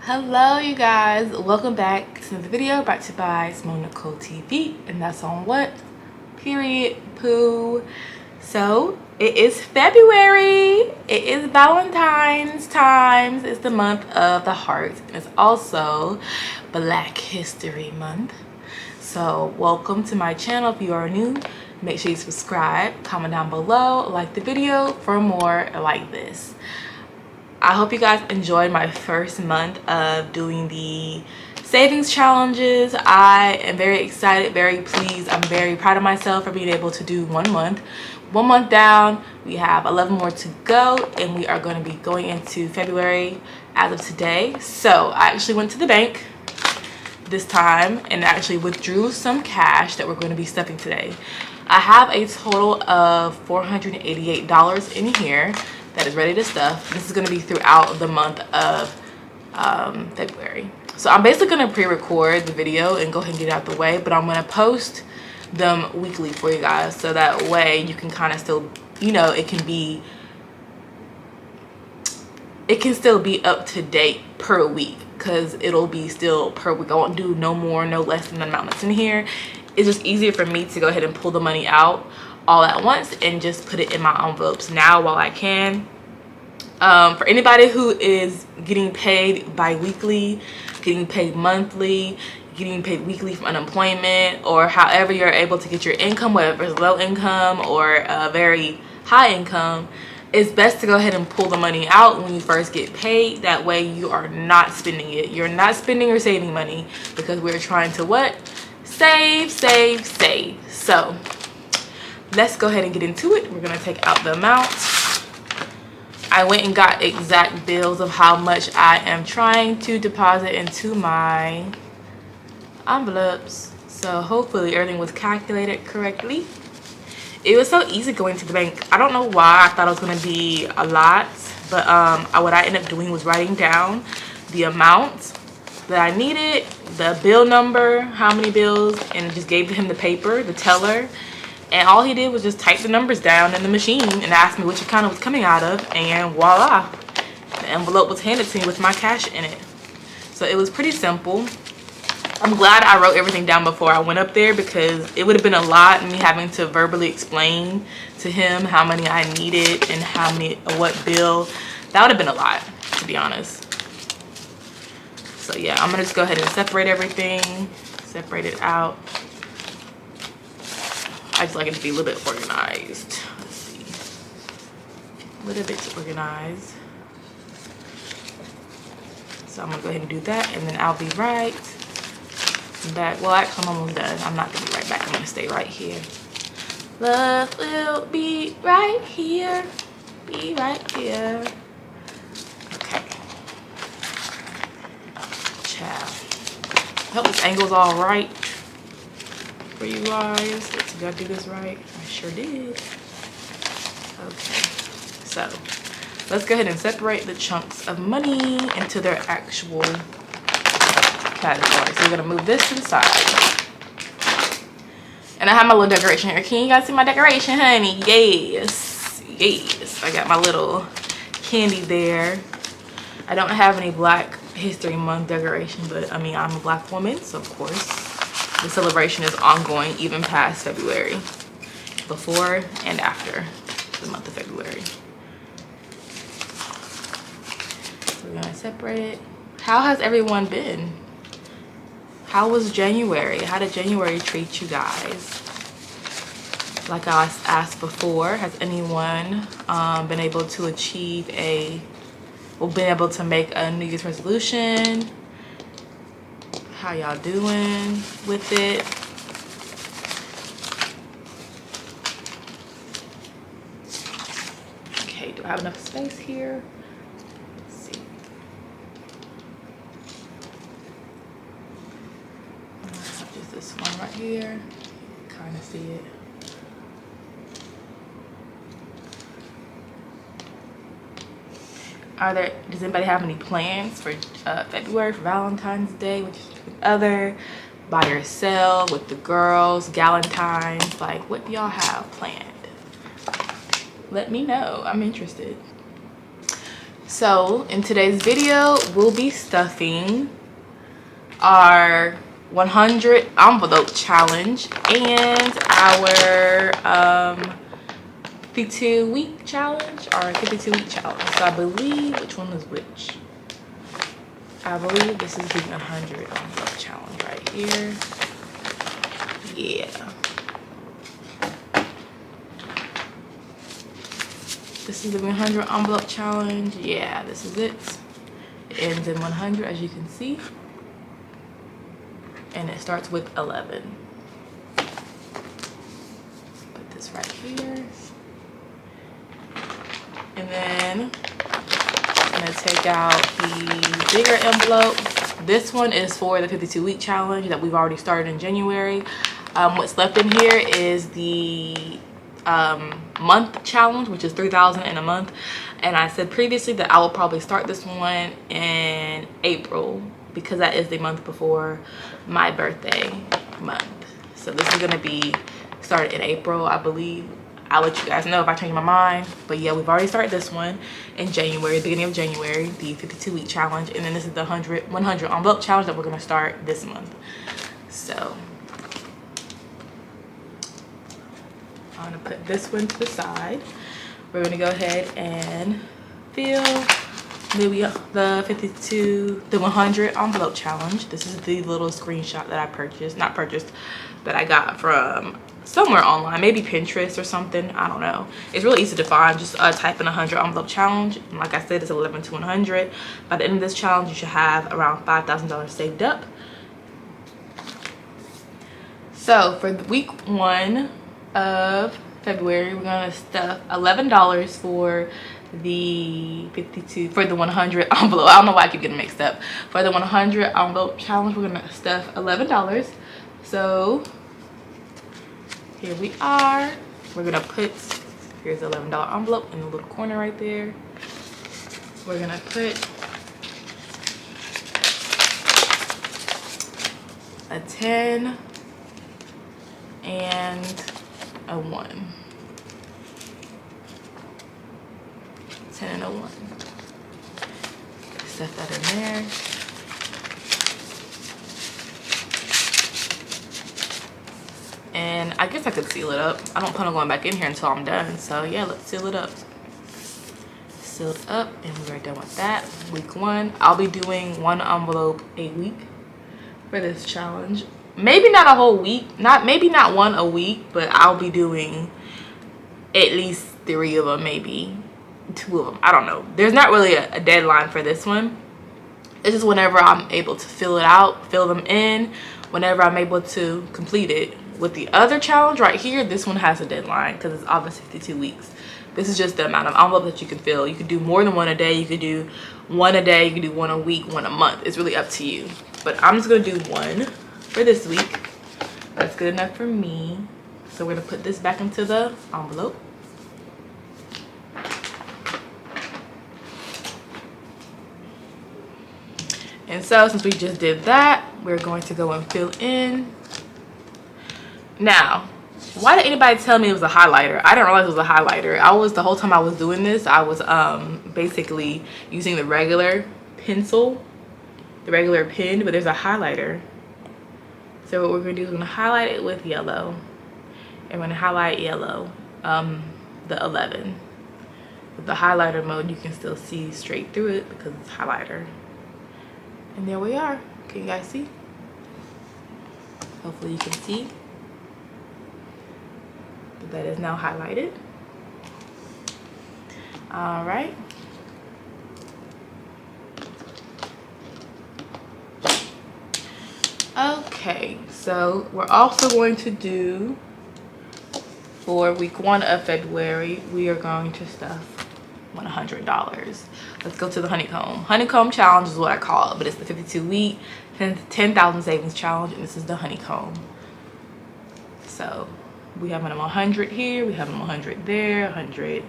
Hello you guys, welcome back to the video brought to you by Simone Nicole TV, and that's on what? Period poo. So it is February, it is Valentine's time, it's the month of the heart, and it's also Black History Month. So welcome to my channel. If you are new, make sure you subscribe, comment down below, like the video for more like this. I hope you guys enjoyed my first month of doing the savings challenges. I am very excited, very pleased. I'm very proud of myself for being able to do 1 month. 1 month down, we have 11 more to go, and we are going to be going into February as of today. So I actually went to the bank this time and actually withdrew some cash that we're going to be stuffing today. I have a total of $488 in here that is ready to stuff. This is going to be throughout the month of February. So I'm basically going to pre-record the video and go ahead and get it out the way, but I'm going to post them weekly for you guys, so that way you can kind of still, you know, it can still be up to date per week, because it'll be still per week. I won't do no more, no less than the amount that's in here. It's just easier for me to go ahead and pull the money out all at once and just put it in my envelopes now while I can. For anybody who is getting paid bi-weekly, getting paid monthly, getting paid weekly from unemployment, or however you're able to get your income, whether it's low income or a very high income, it's best to go ahead and pull the money out when you first get paid. That way you are not spending it. You're not spending or saving money, because we're trying to what? Save. So let's go ahead and get into it. We're going to take out the amount. I went and got exact bills of how much I am trying to deposit into my envelopes. So hopefully everything was calculated correctly. It was so easy going to the bank. I don't know why I thought it was going to be a lot, but what I ended up doing was writing down the amount that I needed, the bill number, how many bills, and just gave him the paper, the teller. And all he did was just type the numbers down in the machine and ask me which account it was coming out of, and voila, the envelope was handed to me with my cash in it. So it was pretty simple. I'm glad I wrote everything down before I went up there, because it would have been a lot, me having to verbally explain to him how many I needed and how many, what bill. That would have been a lot, to be honest. So yeah, I'm gonna just go ahead and separate everything, separate it out. I just like it to be a little bit organized. Let's see. A little bit organized. So I'm gonna go ahead and do that, and then I'll be right back. Well, actually, I'm almost done. I'm not gonna be right back. I'm gonna stay right here. Love will be right here. Be right here. Okay. Ciao. I hope this angle's all right for you guys. Did I do this right? I sure did. Okay, so let's go ahead and separate the chunks of money into their actual categories. So we're gonna move this to the side. And I have my little decoration here. Can you guys see my decoration, honey? Yes, yes. I got my little candy there. I don't have any Black History Month decoration, but I mean, I'm a Black woman, so of course the celebration is ongoing even past February, before and after the month of February. So we're gonna separate it. How has everyone been? How was January? How did January treat you guys? Like I asked before, has anyone been able to achieve been able to make a New Year's resolution? How y'all doing with it? Okay, do I have enough space here? Let's see. I have just this one right here. Kind of see it. Does anybody have any plans for February, for Valentine's Day, with other, by yourself, with the girls, Galentine's? Like, what do y'all have planned? Let me know. I'm interested. So in today's video, we'll be stuffing our 100 envelope challenge and our 52-week challenge, or 52-week challenge. So I believe, which one is which? I believe this is the 100 envelope challenge right here. Yeah. This is the 100 envelope challenge. Yeah, this is it. It ends in 100, as you can see. And it starts with 11. Put this right here. And then I'm gonna take out the bigger envelope. This one is for the 52-week challenge that we've already started in January. What's left in here is the month challenge, which is $3,000 in a month. And I said previously that I will probably start this one in April because that is the month before my birthday month. So this is gonna be started in April, I believe. I'll let you guys know if I change my mind. But yeah, we've already started this one in January, beginning of January, the 52-week challenge. And then this is the 100 envelope challenge that we're gonna start this month. So I'm gonna put this one to the side. We're gonna go ahead and fill the 100 envelope challenge. This is the little screenshot that I that I got from somewhere online, maybe Pinterest or something. I don't know. It's really easy to find. Just type in 100 envelope challenge. And like I said, it's 11 to 100. By the end of this challenge, you should have around $5,000 saved up. So for week 1 of February, we're gonna stuff $11 for the 100 envelope. I don't know why I keep getting mixed up. For the 100 envelope challenge, we're gonna stuff $11. So here we are. We're gonna put, here's the $11 envelope in the little corner right there. We're gonna put a 10 and a 1. 10 and a 1. Stuff that in there. And I guess I could seal it up. I don't plan on going back in here until I'm done. So yeah, let's seal it up. Sealed up, and we're done with that. Week 1, I'll be doing 1 envelope a week for this challenge. Maybe not a whole week, maybe not 1 a week, but I'll be doing at least 3 of them, maybe 2 of them. I don't know. There's not really a deadline for this one. It's just whenever I'm able to fill it out, fill them in, whenever I'm able to complete it. With the other challenge right here, this one has a deadline because it's obviously 52 weeks. This is just the amount of envelope that you can fill. You could do more than 1 a day. You could do 1 a day. You could do 1 a week, 1 a month. It's really up to you. But I'm just going to do 1 for this week. That's good enough for me. So we're going to put this back into the envelope. And so since we just did that, we're going to go and fill in. Now, why did anybody tell me it was a highlighter? I didn't realize it was a highlighter. The whole time I was doing this, I was basically using the regular pencil, the regular pen, but there's a highlighter. So what we're gonna do is we're gonna highlight it with yellow. And we're gonna highlight yellow, the 11. With the highlighter mode, you can still see straight through it because it's highlighter. And there we are. Can you guys see? Hopefully you can see. That is now highlighted. All right. Okay, so we're also going to do, for week 1 of February, we are going to stuff $100. Let's go to the honeycomb. Honeycomb challenge is what I call it, but it's the 52-week 10,000 savings challenge, and this is the honeycomb. So we have them 100 here, we have them 100 there, 100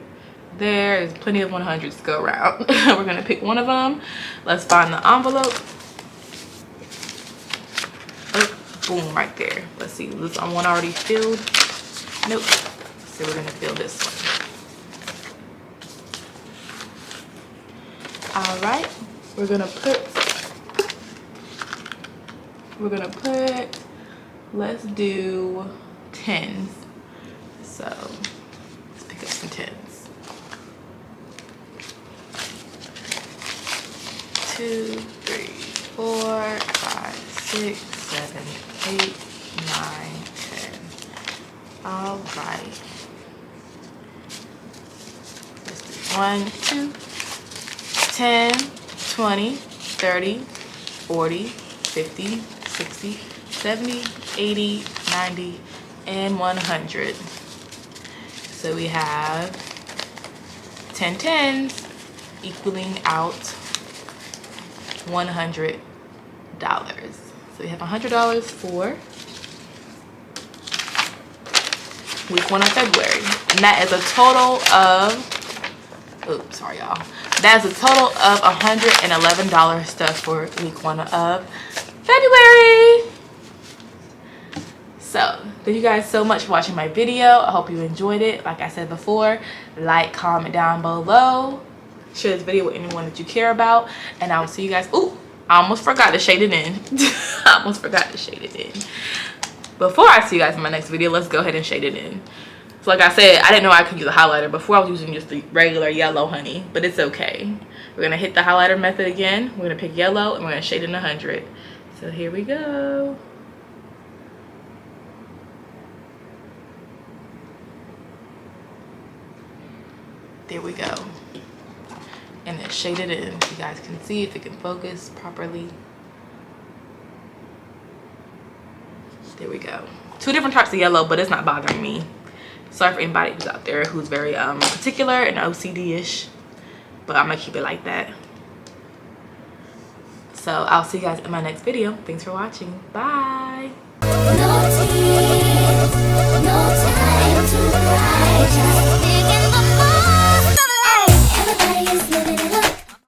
there. There's plenty of 100s to go around. We're gonna pick one of them. Let's find the envelope. Oh, boom, right there. Let's see, this one already filled. Nope. So we're gonna fill this one. All right, we're gonna put, let's do 10s. So let's pick up some 10s. 2, 3, 4, 5, 6, 7, 8, 9, 10. All right. Let's do 1, 2, 10, 20, 30, 40, 50, 60, 70, 80, 90, and 100. So we have 10 10s equaling out $100. So we have $100 for week 1 of February. And that is a total of, oops, sorry y'all. That is a total of $111 stuff for week 1 of February. So thank you guys so much for watching my video. I hope you enjoyed it. Like I said before, like, comment down below, share this video with anyone that you care about, and I will see you guys. Ooh, I almost forgot to shade it in. I almost forgot to shade it in. Before I see you guys in my next video, let's go ahead and shade it in. So like I said, I didn't know I could use a highlighter. Before I was using just the regular yellow, honey, but it's okay. We're gonna hit the highlighter method again. We're gonna pick yellow and we're gonna shade in 100. So here we go. There we go. And it's shaded in. You guys can see if it can focus properly. There we go. 2 different types of yellow, but it's not bothering me. Sorry for anybody who's out there who's very particular and OCD-ish, but I'm gonna keep it like that. So I'll see you guys in my next video. Thanks for watching. Bye.